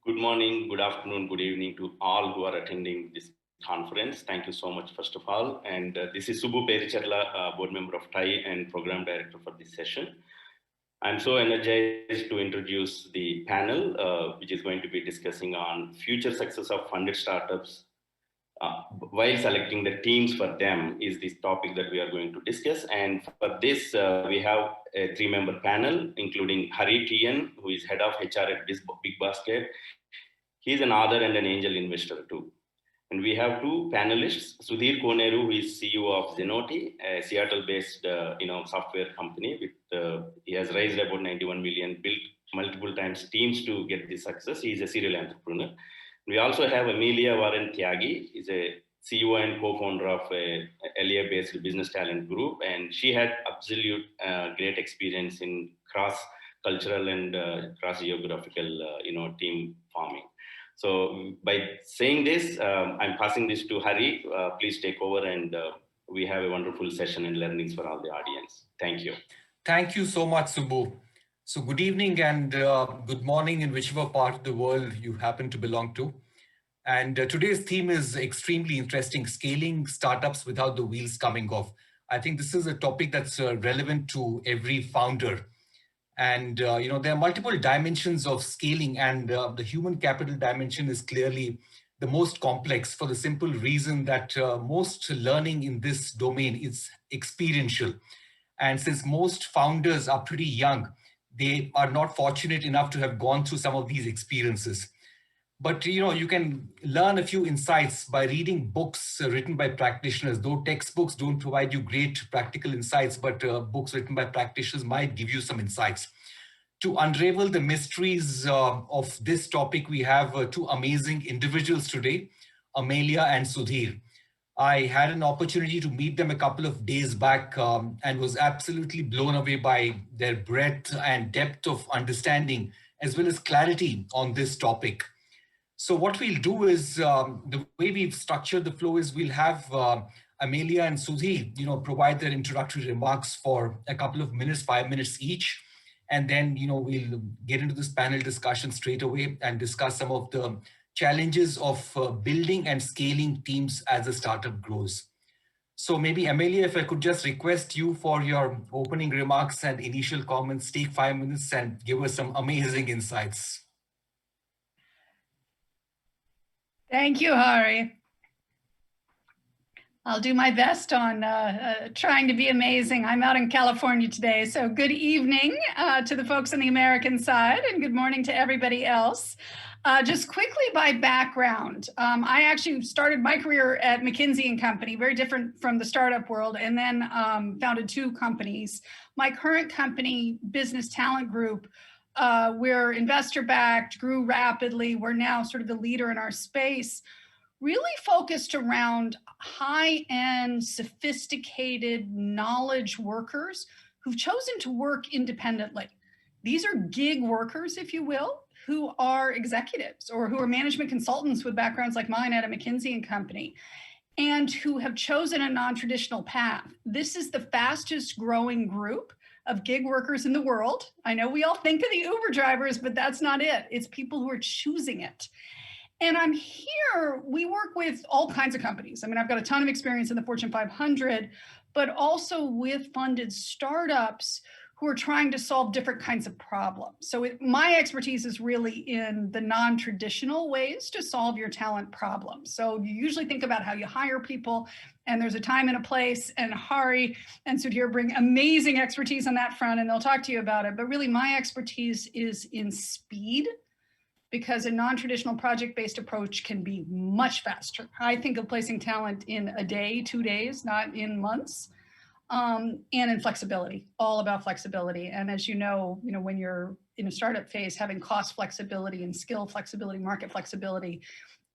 Good morning, good afternoon, good evening to all who are attending this conference. Thank you so much, first of all. And this is Subbu Pericharla, board member of TAI and program director for this session. I'm so energized to introduce the panel, which is going to be discussing on future success of funded startups while selecting the teams for them is this topic that we are going to discuss. And for this, we have a three-member panel, including Hari TN, who is head of HR at Big Basket. He's an author and an angel investor too. And we have two panelists, Sudhir Koneru, who is CEO of Zenoti, a Seattle-based software company. He has raised about 91 million, built multiple times teams to get this success. He is a serial entrepreneur. We also have Amelia Warren Tyagi. He's a CEO and co-founder of a LA-based business talent group, and she had absolute great experience in cross-cultural and cross-geographical, team forming. So by saying this, I'm passing this to Hari. Please take over, and we have a wonderful session and learnings for all the audience. Thank you. Thank you so much, Subbu. So good evening and good morning in whichever part of the world you happen to belong to. And today's theme is extremely interesting, scaling startups without the wheels coming off. I think this is a topic that's relevant to every founder. And there are multiple dimensions of scaling, and the human capital dimension is clearly the most complex for the simple reason that most learning in this domain is experiential. And since most founders are pretty young, they are not fortunate enough to have gone through some of these experiences. But you can learn a few insights by reading books written by practitioners. Though textbooks don't provide you great practical insights, but books written by practitioners might give you some insights. To unravel the mysteries of this topic, we have two amazing individuals today, Amelia and Sudhir. I had an opportunity to meet them a couple of days back and was absolutely blown away by their breadth and depth of understanding, as well as clarity on this topic. So what we'll do is, the way we've structured the flow is we'll have Amelia and Sudhir, provide their introductory remarks for a couple of minutes, 5 minutes each. And then, we'll get into this panel discussion straight away and discuss some of the challenges of building and scaling teams as a startup grows. So maybe Amelia, if I could just request you for your opening remarks and initial comments, take 5 minutes and give us some amazing insights. Thank you, Hari. I'll do my best on trying to be amazing. I'm out in California today, so good evening to the folks on the American side, and good morning to everybody else. Just quickly by background, I actually started my career at McKinsey & Company, very different from the startup world, and then founded two companies. My current company, Business Talent Group, we're investor-backed, grew rapidly. We're now sort of the leader in our space, really focused around high-end, sophisticated knowledge workers who've chosen to work independently. These are gig workers, if you will, who are executives or who are management consultants with backgrounds like mine at a McKinsey & Company, and who have chosen a non-traditional path. This is the fastest growing group of gig workers in the world. I know we all think of the Uber drivers, but that's not it. It's people who are choosing it. And I'm here, we work with all kinds of companies. I mean, I've got a ton of experience in the Fortune 500, but also with funded startups who are trying to solve different kinds of problems. So my expertise is really in the non-traditional ways to solve your talent problems. So you usually think about how you hire people, and there's a time and a place, and Hari and Sudhir bring amazing expertise on that front, and they'll talk to you about it. But really my expertise is in speed, because a non-traditional project-based approach can be much faster. I think of placing talent in a day, 2 days, not in months. And in flexibility, all about flexibility. And as you know, when you're in a startup phase, having cost flexibility and skill flexibility, market flexibility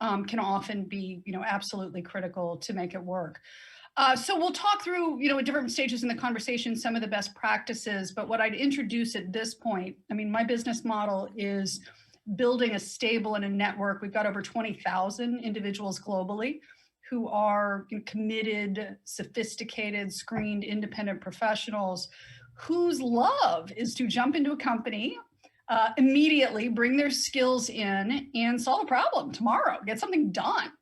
can often be, absolutely critical to make it work. So we'll talk through, at different stages in the conversation, some of the best practices. But what I'd introduce at this point, my business model is building a stable and a network. We've got over 20,000 individuals globally who are committed, sophisticated, screened, independent professionals whose love is to jump into a company, immediately bring their skills in and solve a problem tomorrow, get something done.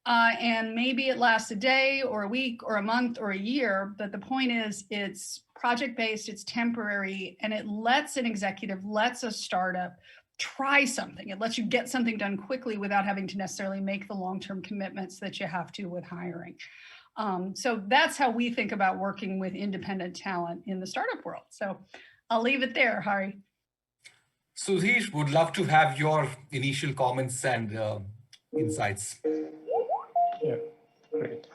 And maybe it lasts a day or a week or a month or a year, but the point is it's project-based, it's temporary, and it lets an executive, lets a startup try something. It lets you get something done quickly without having to necessarily make the long-term commitments that you have to with hiring. So that's how we think about working with independent talent in the startup world. So I'll leave it there, Hari. Sudhir, would love to have your initial comments and insights. Yeah, great.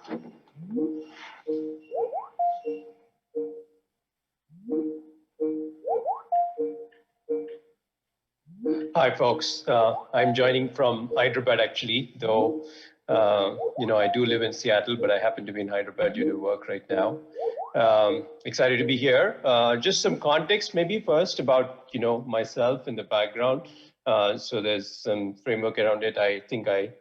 Hi, folks. I'm joining from Hyderabad, actually, though, I do live in Seattle, but I happen to be in Hyderabad due to work right now. Excited to be here. Just some context, maybe first about, myself and the background. So there's some framework around it. I think I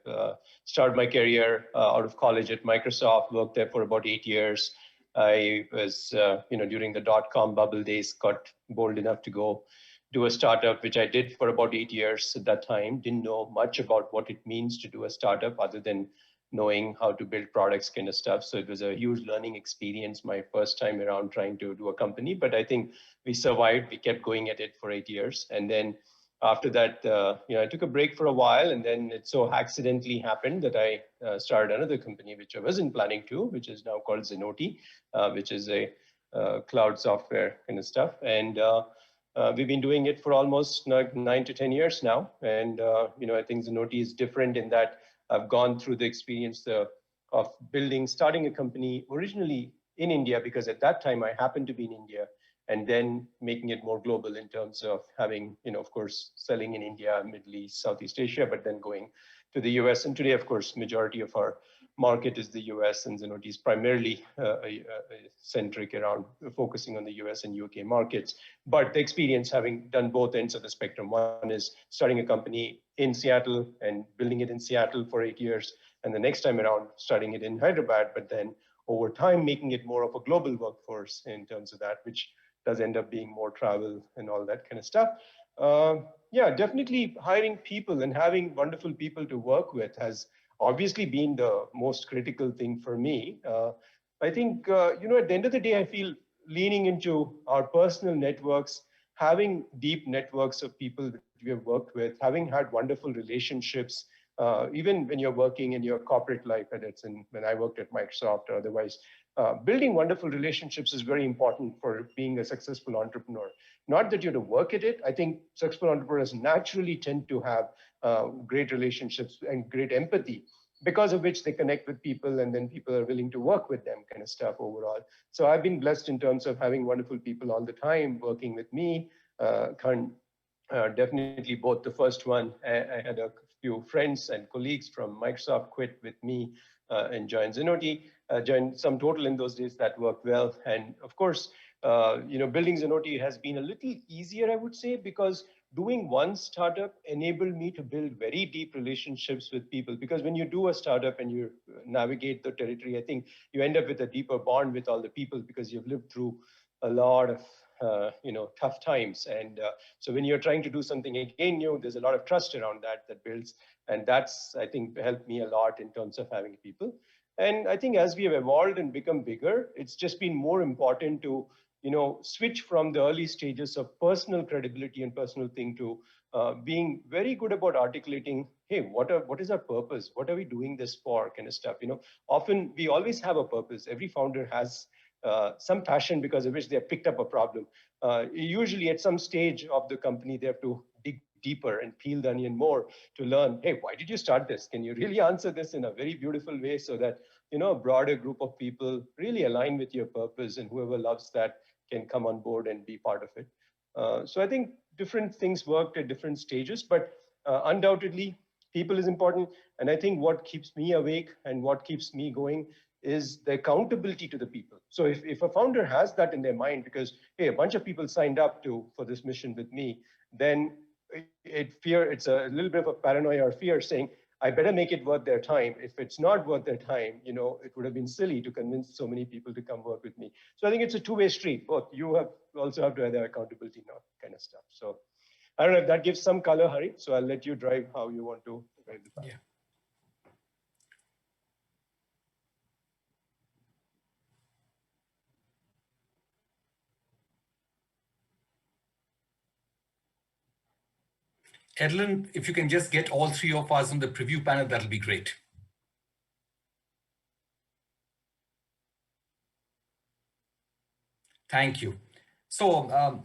started my career out of college at Microsoft, worked there for about 8 years. I was, during the dot-com bubble days, got bold enough to go do a startup, which I did for about 8 years at that time. Didn't know much about what it means to do a startup other than knowing how to build products kind of stuff. So it was a huge learning experience my first time around trying to do a company. But I think we survived. We kept going at it for 8 years. And then after that, I took a break for a while. And then it so accidentally happened that I started another company, which I wasn't planning to, which is now called Zenoti, which is a cloud software kind of stuff. And we've been doing it for almost 9 to 10 years now. And, I think Zenoti is different in that I've gone through the experience of starting a company originally in India, because at that time I happened to be in India, and then making it more global in terms of having, of course, selling in India, Middle East, Southeast Asia, but then going to the US. And today, of course, majority of our market is the US, and Zenoti is primarily centric around focusing on the US and UK markets. But the experience having done both ends of the spectrum, one is starting a company in Seattle and building it in Seattle for 8 years, and the next time around starting it in Hyderabad, but then over time making it more of a global workforce in terms of that, which does end up being more travel and all that kind of stuff. Yeah, definitely hiring people and having wonderful people to work with has obviously been the most critical thing for me. I think, at the end of the day, I feel leaning into our personal networks, having deep networks of people that we have worked with, having had wonderful relationships, even when you're working in your corporate life, whether it's when I worked at Microsoft or otherwise, building wonderful relationships is very important for being a successful entrepreneur. Not that you have to work at it. I think successful entrepreneurs naturally tend to have great relationships and great empathy, because of which they connect with people, and then people are willing to work with them kind of stuff overall. So I've been blessed in terms of having wonderful people all the time working with me. Definitely both the first one, I had a few friends and colleagues from Microsoft quit with me and joined Zenoti, joined SumTotal in those days. That worked well. And of course, building Zenoti has been a little easier, I would say, because doing one startup enabled me to build very deep relationships with people. Because when you do a startup and you navigate the territory, I think you end up with a deeper bond with all the people, because you've lived through a lot of tough times. And so when you're trying to do something again new, there's a lot of trust around that builds. And that's, I think, helped me a lot in terms of having people. And I think as we have evolved and become bigger, it's just been more important to switch from the early stages of personal credibility and personal thing to being very good about articulating, hey, what is our purpose? What are we doing this for, kind of stuff. Often we always have a purpose. Every founder has some passion because of which they have picked up a problem. Usually at some stage of the company, they have to dig deeper and peel the onion more to learn, hey, why did you start this? Can you really answer this in a very beautiful way so that a broader group of people really align with your purpose, and whoever loves that can come on board and be part of it. So I think different things worked at different stages, but undoubtedly people is important. And I think what keeps me awake and what keeps me going is the accountability to the people. So if a founder has that in their mind, because, hey, a bunch of people signed up for this mission with me, then it's a little bit of a paranoia or fear saying, I better make it worth their time. If it's not worth their time, it would have been silly to convince so many people to come work with me. So I think it's a two-way street. Both you also have to have their accountability, not kind of stuff. So I don't know if that gives some color, Hari. So I'll let you drive how you want to drive the car. Yeah. Edlin, if you can just get all three of us on the preview panel, that'll be great. Thank you. So,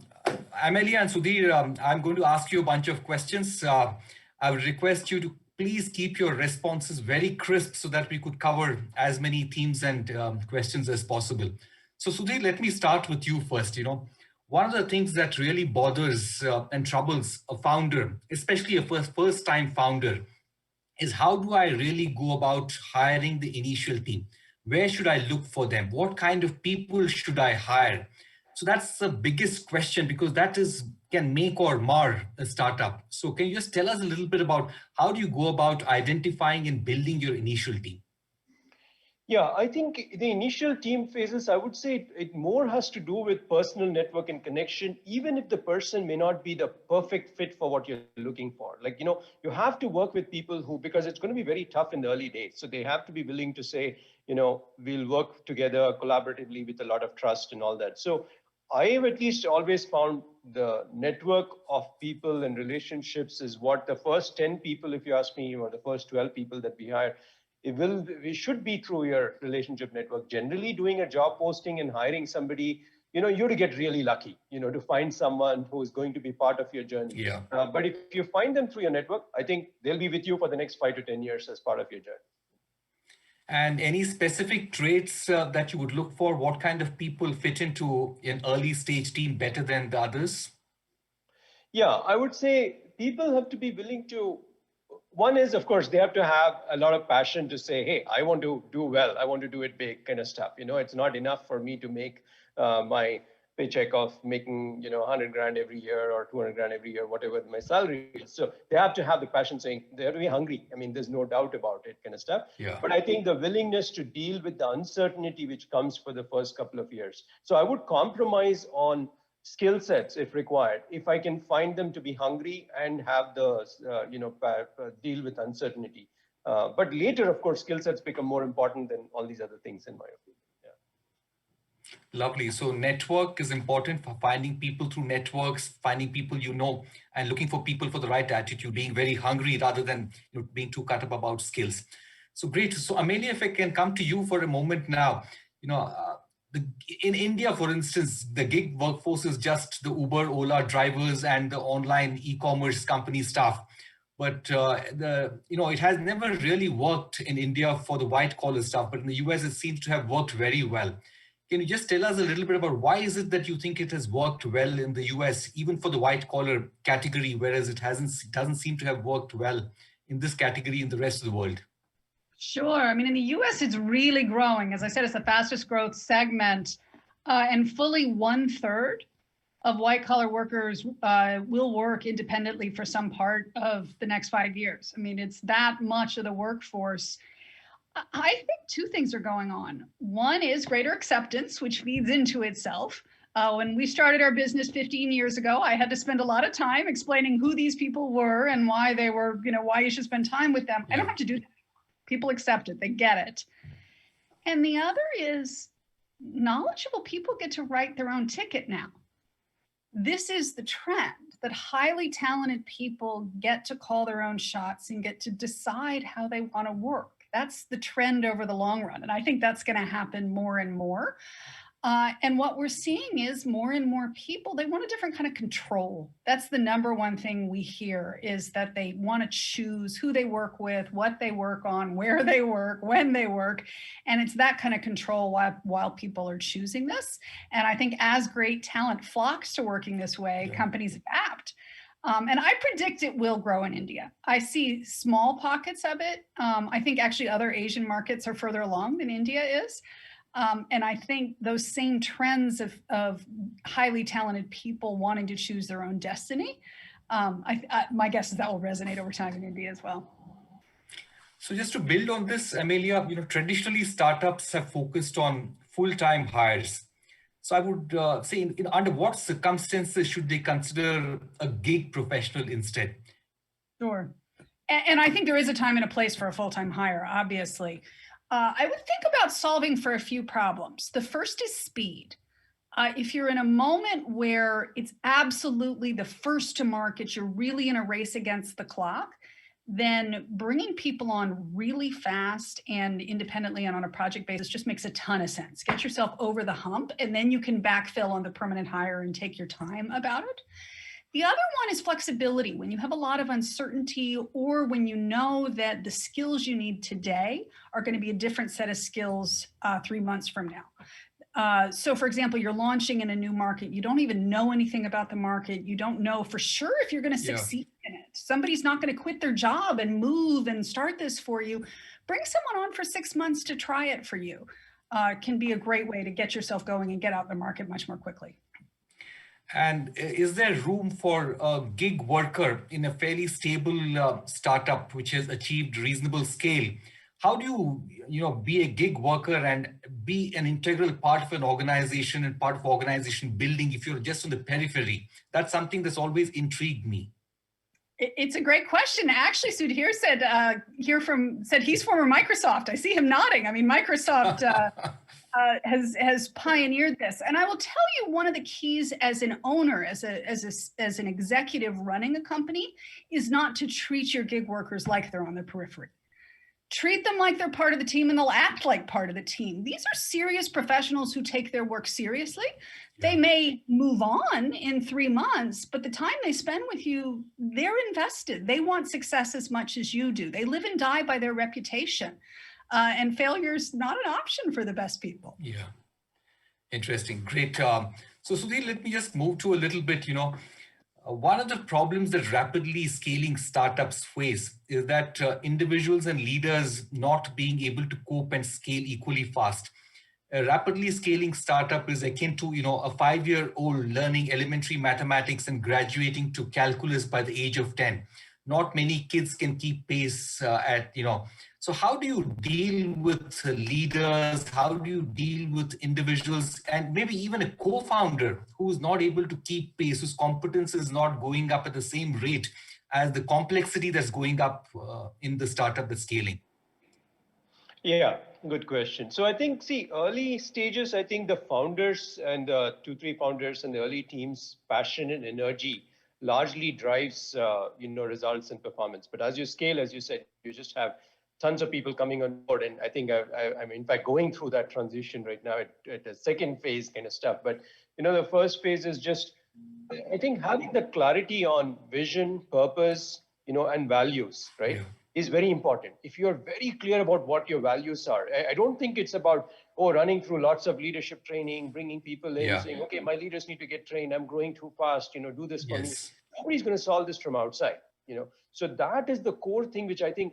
Amelia and Sudhir, I'm going to ask you a bunch of questions. I would request you to please keep your responses very crisp so that we could cover as many themes and questions as possible. So, Sudhir, let me start with you first. One of the things that really bothers and troubles a founder, especially a first-time founder, is how do I really go about hiring the initial team? Where should I look for them? What kind of people should I hire? So that's the biggest question, because that can make or mar a startup. So can you just tell us a little bit about how do you go about identifying and building your initial team? Yeah, I think the initial team phases, I would say it more has to do with personal network and connection, even if the person may not be the perfect fit for what you're looking for. Like, you have to work with people who, because it's going to be very tough in the early days. So they have to be willing to say, we'll work together collaboratively with a lot of trust and all that. So I have at least always found the network of people and relationships is what the first 10 people, if you ask me, or the first 12 people that we hire, we should be through your relationship network. Generally, doing a job posting and hiring somebody, you're to get really lucky, to find someone who is going to be part of your journey. Yeah. But if you find them through your network, I think they'll be with you for the next 5 to 10 years as part of your journey. And any specific traits that you would look for? What kind of people fit into an early stage team better than the others? Yeah, I would say people have to be willing to. One is, of course, they have to have a lot of passion to say, hey, I want to do well. I want to do it big kind of stuff. It's not enough for me to make my paycheck of making, 100 grand every year or 200 grand every year, whatever my salary is. So they have to have the passion saying they have to be hungry. I mean, there's no doubt about it kind of stuff. Yeah. But I think the willingness to deal with the uncertainty which comes for the first couple of years. So I would compromise on skill sets if required, if I can find them to be hungry and have the, deal with uncertainty. But later, of course, skill sets become more important than all these other things, in my opinion. Yeah. Lovely. So network is important for finding people through networks, finding people and looking for people for the right attitude, being very hungry rather than being too cut up about skills. So great. So Amelia, if I can come to you for a moment now, in India, for instance, the gig workforce is just the Uber, Ola drivers and the online e-commerce company staff. But it has never really worked in India for the white collar stuff. But in the US, it seems to have worked very well. Can you just tell us a little bit about why is it that you think it has worked well in the US, even for the white collar category, whereas it doesn't seem to have worked well in this category in the rest of the world? Sure. I mean, in the US, it's really growing. As I said, it's the fastest growth segment. And fully 1/3 of white collar workers will work independently for some part of the next 5 years. I mean, it's that much of the workforce. I think two things are going on. One is greater acceptance, which feeds into itself. When we started our business 15 years ago, I had to spend a lot of time explaining who these people were and why they were, why you should spend time with them. I don't have to do that. People accept it, they get it. And the other is knowledgeable people get to write their own ticket now. This is the trend, that highly talented people get to call their own shots and get to decide how they want to work. That's the trend over the long run. And I think that's going to happen more and more. And what we're seeing is more and more people, they want a different kind of control. That's the number one thing we hear, is that they want to choose who they work with, what they work on, where they work, when they work. And it's that kind of control while people are choosing this. And I think as great talent flocks to working this way, companies adapt. And I predict it will grow in India. I see small pockets of it. I think actually other Asian markets are further along than India is. And I think those same trends of highly talented people wanting to choose their own destiny, my guess is that will resonate over time in India as well. So just to build on this, Amelia, traditionally startups have focused on full-time hires. So I would say, under what circumstances should they consider a gig professional instead? Sure. And I think there is a time and a place for a full-time hire, obviously. I would think about solving for a few problems. The first is speed. If you're in a moment where it's absolutely the first to market, you're really in a race against the clock, then bringing people on really fast and independently and on a project basis just makes a ton of sense. Get yourself over the hump, and then you can backfill on the permanent hire and take your time about it. The other one is flexibility. When you have a lot of uncertainty, or when you know that the skills you need today are going to be a different set of skills 3 months from now. So for example, you're launching in a new market. You don't even know anything about the market. You don't know for sure if you're going to succeed in it. Somebody's not going to quit their job and move and start this for you. Bring someone on for 6 months to try it for you. Can be a great way to get yourself going and get out in the market much more quickly. And is there room for a gig worker in a fairly stable startup which has achieved reasonable scale? How do you be a gig worker and be an integral part of an organization and part of organization building if you're just on the periphery? That's something that's always intrigued me. It's a great question. Actually, Sudhir said he's former Microsoft. I see him nodding. I mean, Microsoft has pioneered this, and I will tell you, one of the keys as an owner, as an executive running a company, is not to treat your gig workers like they're on the periphery. Treat them like they're part of the team, and they'll act like part of the team. These are serious professionals who take their work seriously. They may move on in 3 months, but the time they spend with you, they're invested. They want success as much as you do. They live and die by their reputation. And failure is not an option for the best people. Yeah, interesting. Great. So Sudhir, let me just move to a little bit, one of the problems that rapidly scaling startups face is that individuals and leaders not being able to cope and scale equally fast. A rapidly scaling startup is akin to, a 5-year-old learning elementary mathematics and graduating to calculus by the age of 10. Not many kids can keep pace So how do you deal with leaders? How do you deal with individuals and maybe even a co-founder who's not able to keep pace, whose competence is not going up at the same rate as the complexity that's going up in the startup that's scaling? Yeah, good question. So I think, early stages, I think the founders and the 2-3 founders and the early team's passion and energy largely drives, results and performance. But as you scale, as you said, you just have tons of people coming on board. And I think I'm in fact going through that transition right now at a second phase kind of stuff. But, the first phase is just, I think, having the clarity on vision, purpose, and values, right? Is very important. If you're very clear about what your values are, I don't think it's about, running through lots of leadership training, bringing people in, saying, okay, my leaders need to get trained. I'm growing too fast, do this for me. Nobody's going to solve this from outside, So that is the core thing, which I think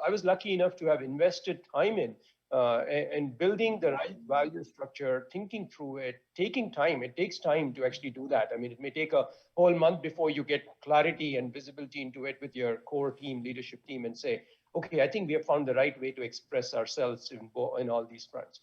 I was lucky enough to have invested time in and building the right value structure, thinking through it, taking time. It takes time to actually do that. I mean, it may take a whole month before you get clarity and visibility into it with your core team, leadership team, and say, okay, I think we have found the right way to express ourselves in all these fronts.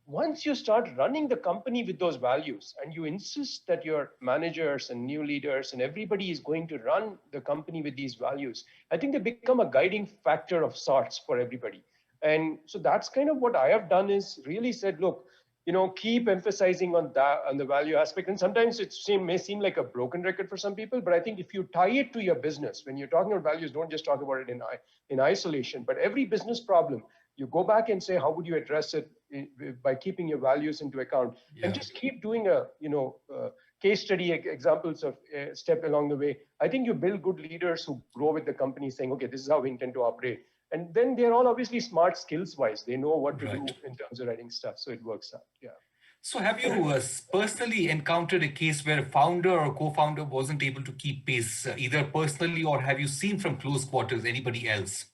Once you start running the company with those values and you insist that your managers and new leaders and everybody is going to run the company with these values, I think they become a guiding factor of sorts for everybody. And so that's kind of what I have done, is really said, look, keep emphasizing on that, on the value aspect. And sometimes may seem like a broken record for some people, but I think if you tie it to your business, when you're talking about values, don't just talk about it in isolation, but every business problem, you go back and say, how would you address it by keeping your values into account, and just keep doing case study examples of step along the way. I think you build good leaders who grow with the company, saying, okay, this is how we intend to operate. And then they're all obviously smart skills wise. They know what to do in terms of writing stuff. So it works out. Yeah. So have you personally encountered a case where a founder or co-founder wasn't able to keep pace, either personally, or have you seen from close quarters anybody else?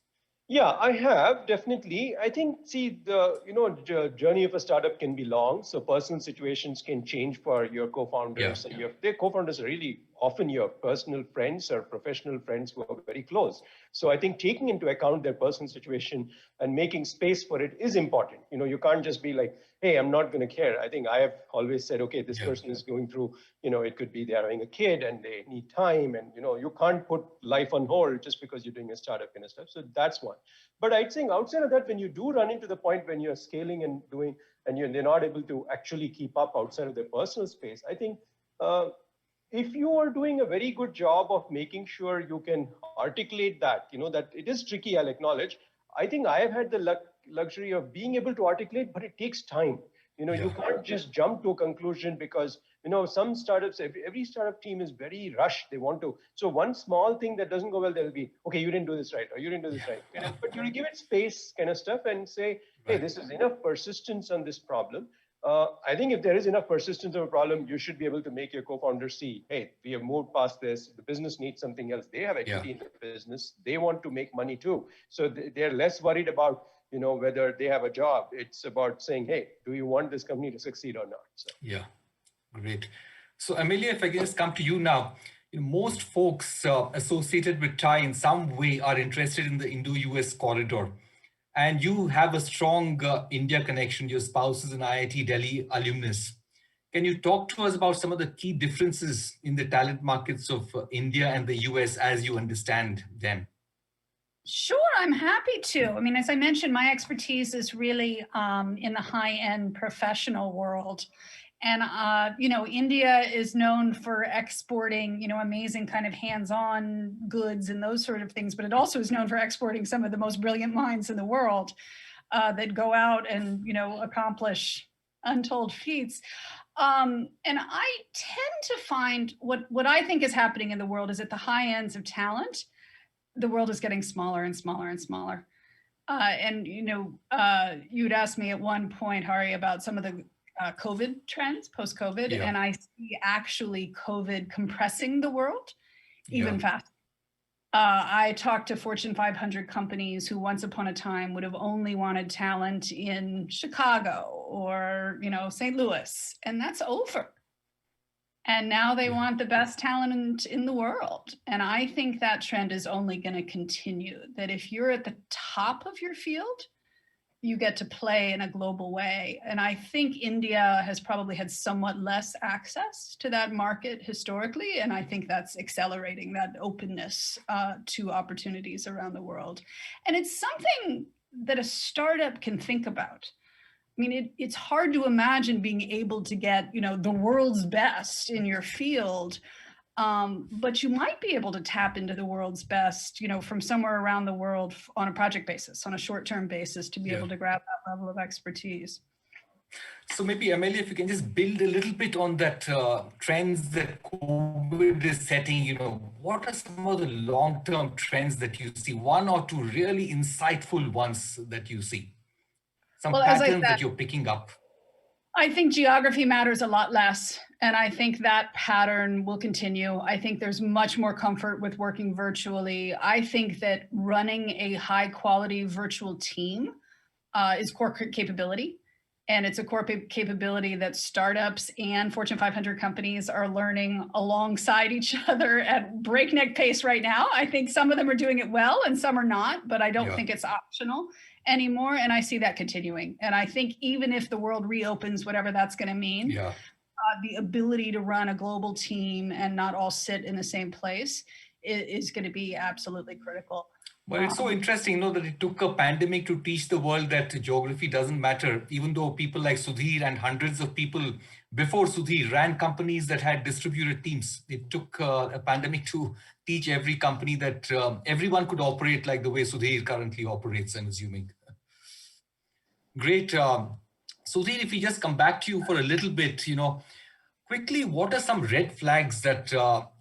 Yeah, I have, definitely. I think, the journey of a startup can be long. So personal situations can change for your co-founders. And their co-founders are really often your personal friends or professional friends who are very close. So I think taking into account their personal situation and making space for it is important. You can't just be like, hey, I'm not going to care. I think I have always said, okay, this person is going through, it could be they're having a kid and they need time, and you can't put life on hold just because you're doing a startup kind of stuff. So that's one. But I think outside of that, when you do run into the point when you're scaling and doing, and they're not able to actually keep up outside of their personal space, I think if you are doing a very good job of making sure you can articulate that, that it is tricky, I'll acknowledge. I think I have had the luxury of being able to articulate, but it takes time. You can't just jump to a conclusion because, some startups, every startup team is very rushed. They want to. So one small thing that doesn't go well, they'll be, okay, you didn't do this right, or you didn't do this right. But you give it space kind of stuff and say, hey, this is enough persistence on this problem. I think if there is enough persistence of a problem, you should be able to make your co-founder see, hey, we have moved past this. The business needs something else. They have equity in the business. They want to make money too. So they're less worried about, whether they have a job. It's about saying, hey, do you want this company to succeed or not? So. Yeah, great. So Amelia, if I can just come to you now. Most folks associated with TiE in some way are interested in the Indo-US corridor. And you have a strong India connection. Your spouse is an IIT Delhi alumnus. Can you talk to us about some of the key differences in the talent markets of India and the US as you understand them? Sure, I'm happy to. I mean, as I mentioned, my expertise is really in the high-end professional world. And, India is known for exporting, amazing kind of hands-on goods and those sort of things, but it also is known for exporting some of the most brilliant minds in the world that go out and, accomplish untold feats. And I tend to find what I think is happening in the world is at the high ends of talent, the world is getting smaller and smaller and smaller. You'd asked me at one point, Hari, about some of the COVID trends, post-COVID, and I see actually COVID compressing the world even faster. I talked to Fortune 500 companies who once upon a time would have only wanted talent in Chicago or, St. Louis, and that's over. And now they want the best talent in the world. And I think that trend is only going to continue, that if you're at the top of your field, you get to play in a global way. And I think India has probably had somewhat less access to that market historically. And I think that's accelerating that openness to opportunities around the world. And it's something that a startup can think about. I mean, it's hard to imagine being able to get, the world's best in your field, but you might be able to tap into the world's best, from somewhere around the world on a project basis, on a short-term basis, to be able to grab that level of expertise. So maybe, Amelia, if you can just build a little bit on that trends that COVID is setting, what are some of the long-term trends that you see? One or two really insightful ones that you see? Some patterns that you're picking up. I think geography matters a lot less. And I think that pattern will continue. I think there's much more comfort with working virtually. I think that running a high quality virtual team is core capability. And it's a core capability that startups and Fortune 500 companies are learning alongside each other at breakneck pace right now. I think some of them are doing it well and some are not, but I don't think it's optional anymore. And I see that continuing. And I think even if the world reopens, whatever that's going to mean, the ability to run a global team and not all sit in the same place is going to be absolutely critical. Well, it's so interesting, that it took a pandemic to teach the world that geography doesn't matter, even though people like Sudhir and hundreds of people before Sudhir ran companies that had distributed teams. It took a pandemic to teach every company that everyone could operate like the way Sudhir currently operates, I'm assuming. Great. Sudhir, if we just come back to you for a little bit, quickly, what are some red flags that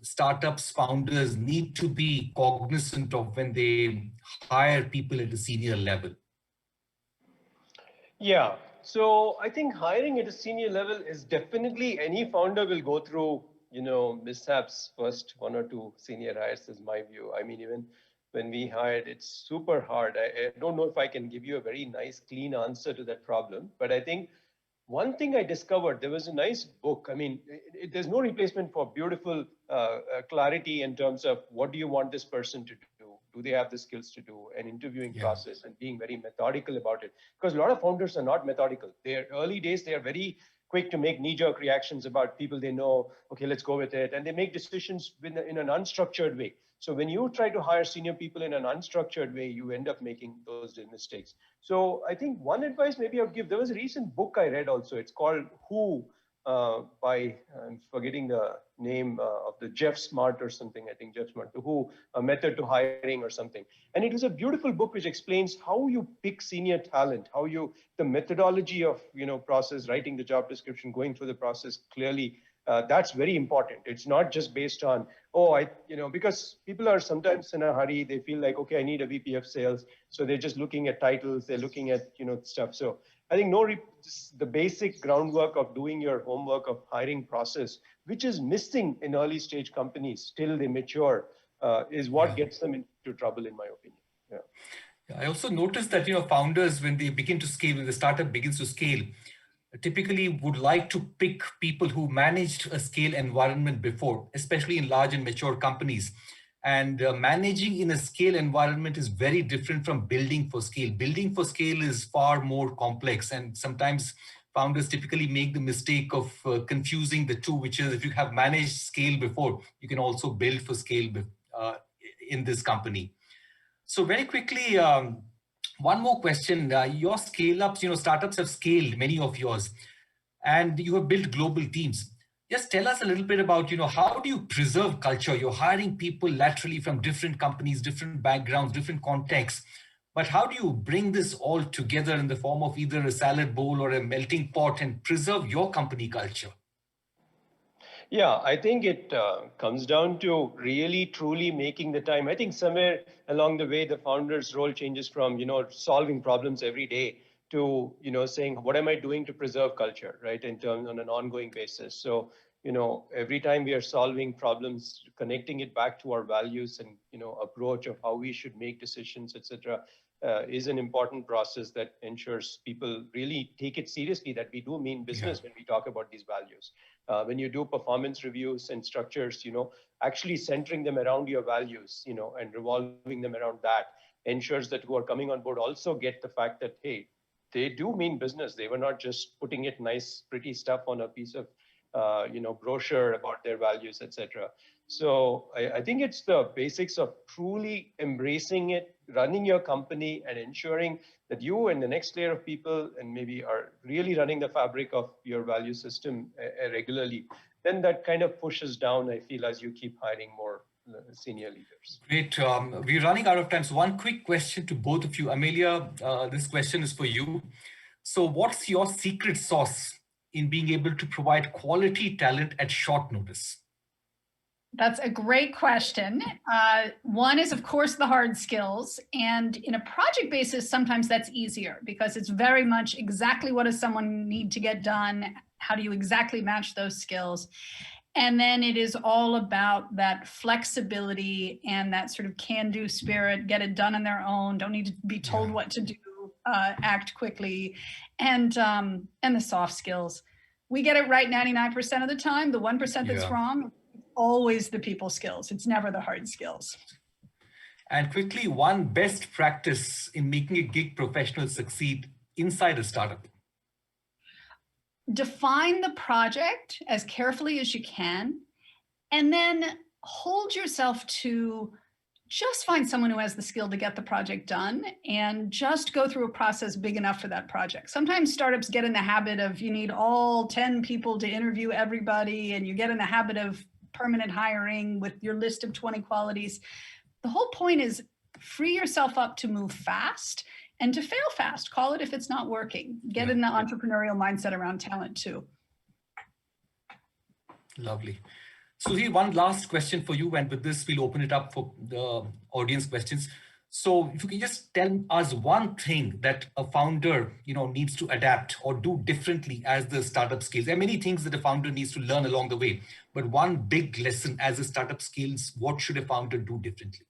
startups founders need to be cognizant of when they hire people at a senior level? Yeah, so I think hiring at a senior level is definitely, any founder will go through, mishaps first 1 or 2 senior hires is my view. I mean, even when we hired, it's super hard. I don't know if I can give you a very nice, clean answer to that problem, but I think one thing I discovered, there was a nice book. I mean, there's no replacement for beautiful clarity in terms of what do you want this person to do? Do they have the skills to do an interviewing process and being very methodical about it? Because a lot of founders are not methodical. Their early days, they are very quick to make knee-jerk reactions about people they know. Okay, let's go with it. And they make decisions in an unstructured way. So when you try to hire senior people in an unstructured way, you end up making those mistakes. So I think one advice maybe I would give, there was a recent book I read also. It's called Who by, I'm forgetting the name of the Jeff Smart or something. I think Jeff Smart, The Who, A Method to Hiring or something. And it was a beautiful book which explains how you pick senior talent, how you, the methodology of, process, writing the job description, going through the process clearly. That's very important. It's not just based on, because people are sometimes in a hurry. They feel like, okay, I need a VP of sales. So they're just looking at titles. They're looking at, stuff. So I think the basic groundwork of doing your homework of hiring process, which is missing in early stage companies till they mature, is what gets them into trouble, in my opinion. I also noticed that, founders, when they begin to scale, when the startup begins to scale, typically would like to pick people who managed a scale environment before, especially in large and mature companies. And managing in a scale environment is very different from building for scale. Building for scale is far more complex. And sometimes founders typically make the mistake of confusing the two, which is if you have managed scale before, you can also build for scale in this company. So very quickly, one more question. Your scale-ups, startups have scaled, many of yours, and you have built global teams. Just tell us a little bit about, how do you preserve culture? You're hiring people laterally from different companies, different backgrounds, different contexts. But how do you bring this all together in the form of either a salad bowl or a melting pot and preserve your company culture? Yeah, I think it comes down to really, truly making the time. I think somewhere along the way, the founder's role changes from, solving problems every day to, saying, what am I doing to preserve culture, right? In terms on an ongoing basis. So, every time we are solving problems, connecting it back to our values and, approach of how we should make decisions, etc., is an important process that ensures people really take it seriously that we do mean business when we talk about these values. When you do performance reviews and structures, actually centering them around your values, and revolving them around that ensures that who are coming on board also get the fact that, hey, they do mean business. They were not just putting it nice, pretty stuff on a piece of, brochure about their values, etc. So I think it's the basics of truly embracing it, running your company and ensuring that you and the next layer of people and maybe are really running the fabric of your value system regularly. Then that kind of pushes down, I feel, as you keep hiring more senior leaders. Great. We're running out of time. So one quick question to both of you. Amelia, this question is for you. So what's your secret sauce in being able to provide quality talent at short notice? That's a great question. One is, of course, the hard skills. And in a project basis, sometimes that's easier because it's very much exactly what does someone need to get done? How do you exactly match those skills? And then it is all about that flexibility and that sort of can-do spirit, get it done on their own, don't need to be told what to do, act quickly, and the soft skills. We get it right 99% of the time. The 1% that's wrong, always the people skills. It's never the hard skills. And quickly, one best practice in making a gig professional succeed inside a startup. Define the project as carefully as you can, and then hold yourself to just find someone who has the skill to get the project done and just go through a process big enough for that project. Sometimes startups get in the habit of you need all 10 people to interview everybody, and you get in the habit of permanent hiring with your list of 20 qualities. The whole point is free yourself up to move fast and to fail fast. Call it if it's not working. Get in the entrepreneurial mindset around talent too. Lovely. Suhi, one last question for you, and with this, we'll open it up for the audience questions. So if you can just tell us one thing that a founder, needs to adapt or do differently as the startup scales. There are many things that a founder needs to learn along the way, but one big lesson as a startup scales, what should a founder do differently?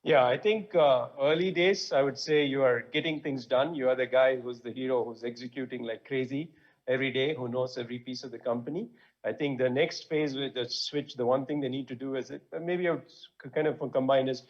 Yeah, I think early days, I would say you are getting things done. You are the guy who's the hero who's executing like crazy. every day who knows every piece of the company. I think the next phase with the switch, the one thing they need to do is, maybe I would kind of combine is,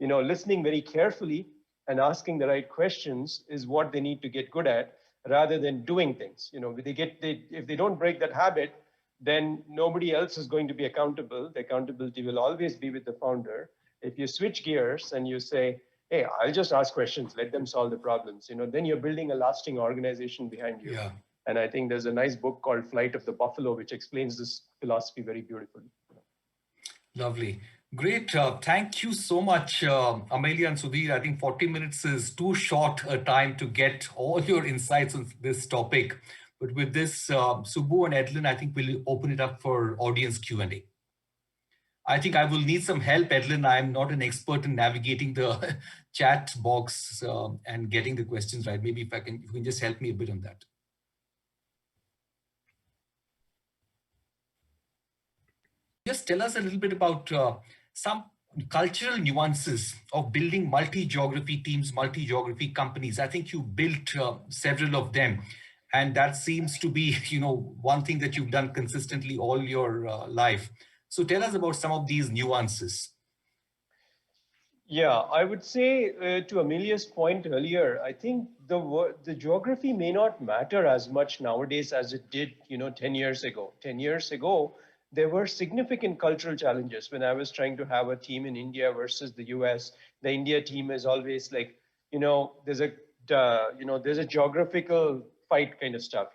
listening very carefully and asking the right questions is what they need to get good at, rather than doing things. If they don't break that habit, then nobody else is going to be accountable. The accountability will always be with the founder. If you switch gears and you say, hey, I'll just ask questions, let them solve the problems, then you're building a lasting organization behind you. Yeah. And I think there's a nice book called Flight of the Buffalo, which explains this philosophy very beautifully. Lovely. Great. Thank you so much, Amelia and Sudhir. I think 40 minutes is too short a time to get all your insights on this topic. But with this, Subbu and Edlin, I think we'll open it up for audience Q&A. I think I will need some help, Edlin. I'm not an expert in navigating the chat box and getting the questions right. Maybe if you can just help me a bit on that. Just tell us a little bit about some cultural nuances of building multi-geography teams, multi-geography companies. I think you built several of them. And that seems to be, one thing that you've done consistently all your life. So tell us about some of these nuances. Yeah, I would say to Amelia's point earlier, I think the geography may not matter as much nowadays as it did, 10 years ago. 10 years ago, there were significant cultural challenges when I was trying to have a team in India versus the US. The India team is always like, there's a geographical fight kind of stuff.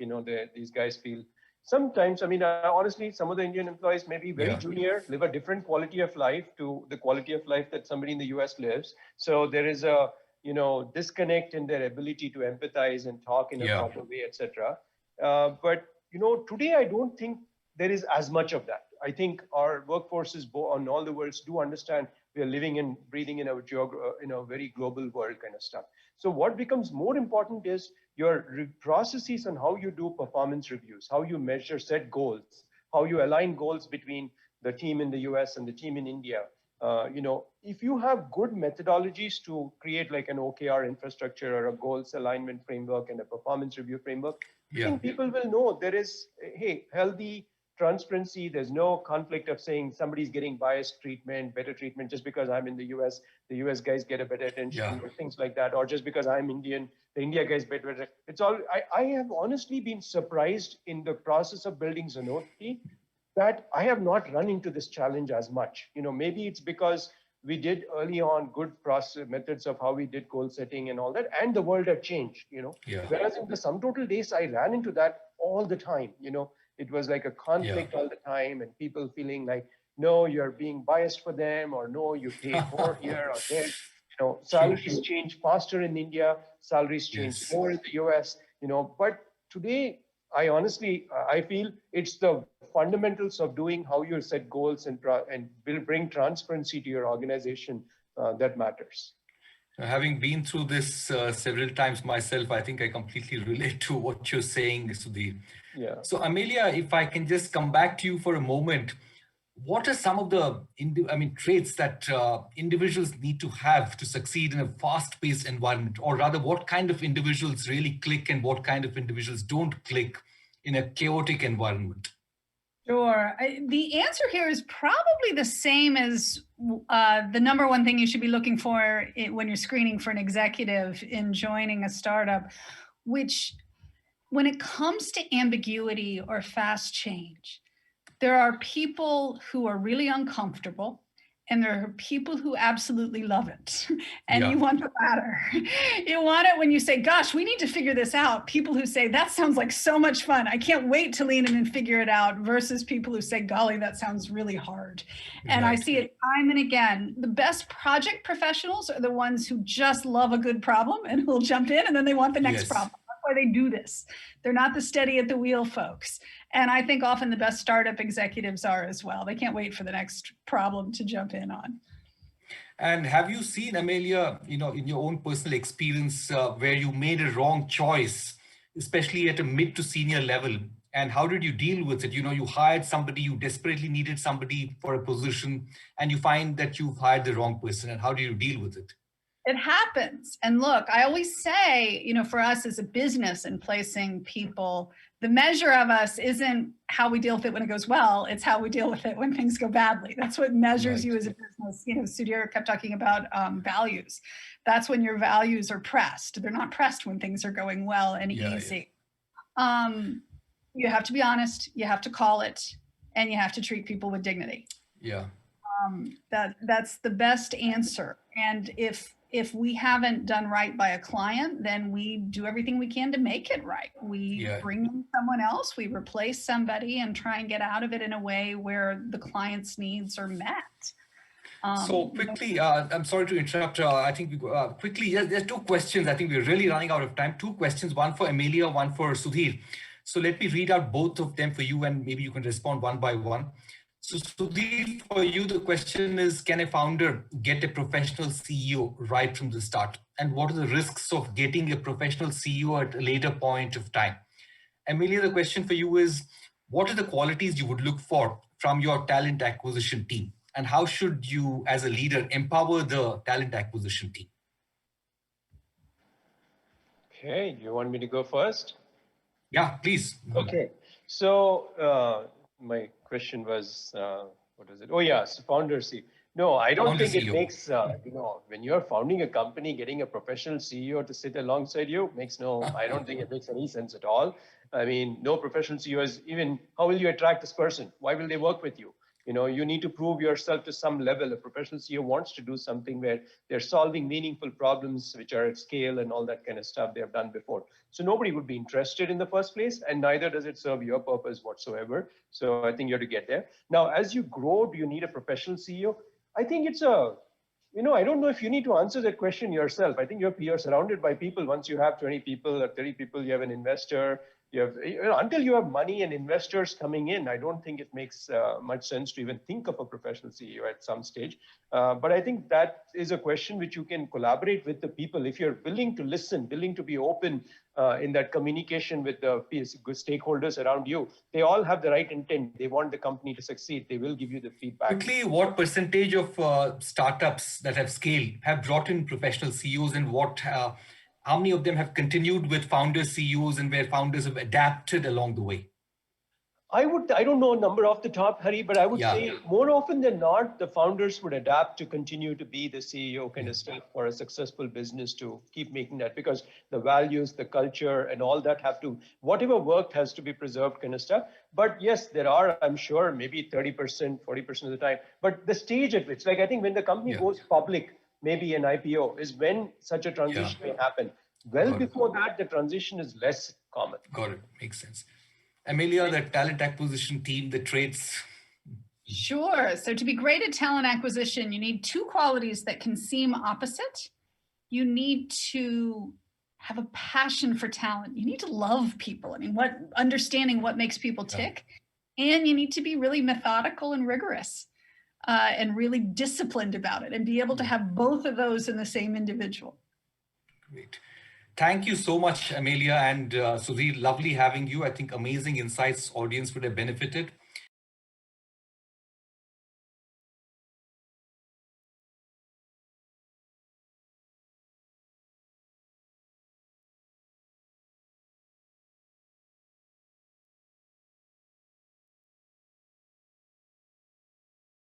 These guys feel sometimes, honestly, some of the Indian employees may be very junior, live a different quality of life to the quality of life that somebody in the US lives. So there is a, disconnect in their ability to empathize and talk in a proper way, etc. But, today I don't think there is as much of that. I think our workforces on all the worlds do understand we are living and breathing in a very global world kind of stuff. So what becomes more important is your processes on how you do performance reviews, how you measure, set goals, how you align goals between the team in the US and the team in India. If you have good methodologies to create like an OKR infrastructure or a goals alignment framework and a performance review framework, I think people will know there is, healthy transparency. There's no conflict of saying somebody's getting biased treatment, better treatment, just because I'm in the US guys get a better attention, or things like that, or just because I'm Indian, the India guys get better. It's all, I have honestly been surprised in the process of building Zenoti that I have not run into this challenge as much. Maybe it's because we did early on good process methods of how we did goal setting and all that, and the world had changed, Whereas in the sum total days, I ran into that all the time, It was like a conflict all the time, and people feeling like, no, you're being biased for them, or no, you pay more here or there. Salaries change faster in India, salaries change more in the US, but today, I feel it's the fundamentals of doing how you set goals and will bring transparency to your organization that matters. Having been through this several times myself, I think I completely relate to what you're saying, Sudhir. Yeah. So Amelia, if I can just come back to you for a moment, what are some of the traits that individuals need to have to succeed in a fast-paced environment? Or rather, what kind of individuals really click and what kind of individuals don't click in a chaotic environment? Sure. The answer here is probably the same as the number one thing you should be looking for when you're screening for an executive in joining a startup, which when it comes to ambiguity or fast change, there are people who are really uncomfortable and there are people who absolutely love it. And you want the latter. You want it when you say, gosh, we need to figure this out. People who say, that sounds like so much fun. I can't wait to lean in and figure it out, versus people who say, golly, that sounds really hard. And I see it time and again. The best project professionals are the ones who just love a good problem and who'll jump in and then they want the next problem. That's why they do this. They're not the steady at the wheel folks. And I think often the best startup executives are as well. They can't wait for the next problem to jump in on. And have you seen, Amelia, in your own personal experience where you made a wrong choice, especially at a mid to senior level? And how did you deal with it? You hired somebody, you desperately needed somebody for a position, and you find that you've hired the wrong person. And how do you deal with it? It happens. And look, I always say, you know, for us as a business and placing people, the measure of us isn't how we deal with it when it goes well, it's how we deal with it when things go badly. That's what measures you as a business. You know, Sudhir kept talking about values. That's when your values are pressed. They're not pressed when things are going well and easy. You have to be honest, you have to call it, and you have to treat people with dignity. Yeah. That's the best answer. And if we haven't done right by a client, then we do everything we can to make it right. We bring in someone else, we replace somebody, and try and get out of it in a way where the client's needs are met. So quickly, I'm sorry to interrupt. I think we quickly, there's two questions. I think we're really running out of time. Two questions, one for Amelia, one for Sudhir. So let me read out both of them for you, and maybe you can respond one by one. So Sudhir, for you, the question is, can a founder get a professional CEO right from the start? And what are the risks of getting a professional CEO at a later point of time? Amelia, the question for you is, what are the qualities you would look for from your talent acquisition team? And how should you, as a leader, empower the talent acquisition team? Okay, you want me to go first? Yeah, please. Okay, so my question was, what was it? Oh yeah, so founder CEO. No, I don't think it makes, you know, when you're founding a company, getting a professional CEO to sit alongside you makes I don't think it makes any sense at all. I mean, no professional CEO is even, how will you attract this person? Why will they work with you? You know, you need to prove yourself to some level. A professional CEO wants to do something where they're solving meaningful problems, which are at scale and all that kind of stuff they have done before. So nobody would be interested in the first place, and neither does it serve your purpose whatsoever. So I think you have to get there. Now, as you grow, do you need a professional CEO? I think it's you know, I don't know if you need to answer that question yourself. I think you're surrounded by people. Once you have 20 people or 30 people, you have an investor. You know, until you have money and investors coming in, I don't think it makes much sense to even think of a professional CEO at some stage. But I think that is a question which you can collaborate with the people. If you're willing to listen, willing to be open in that communication with the stakeholders around you, they all have the right intent. They want the company to succeed. They will give you the feedback. Quickly, what percentage of startups that have scaled have brought in professional CEOs, and how many of them have continued with founder CEOs and where founders have adapted along the way? I don't know a number off the top, Hari, but I would say more often than not, the founders would adapt to continue to be the CEO kind of stuff for a successful business to keep making that, because the values, the culture, and all that whatever worked has to be preserved kind of stuff. But yes, there are, I'm sure, maybe 30%, 40% of the time. But the stage at which, like I think when the company goes public, maybe an IPO, is when such a transition may happen. Well, before that, the transition is less common. Got it. Makes sense. Amelia, the talent acquisition team, the traits. Sure. So to be great at talent acquisition, you need two qualities that can seem opposite. You need to have a passion for talent. You need to love people. I mean, understanding what makes people tick. And you need to be really methodical and rigorous and really disciplined about it, and be able to have both of those in the same individual. Great. Thank you so much, Amelia and Sudhir. Lovely having you. I think amazing insights. Audience would have benefited.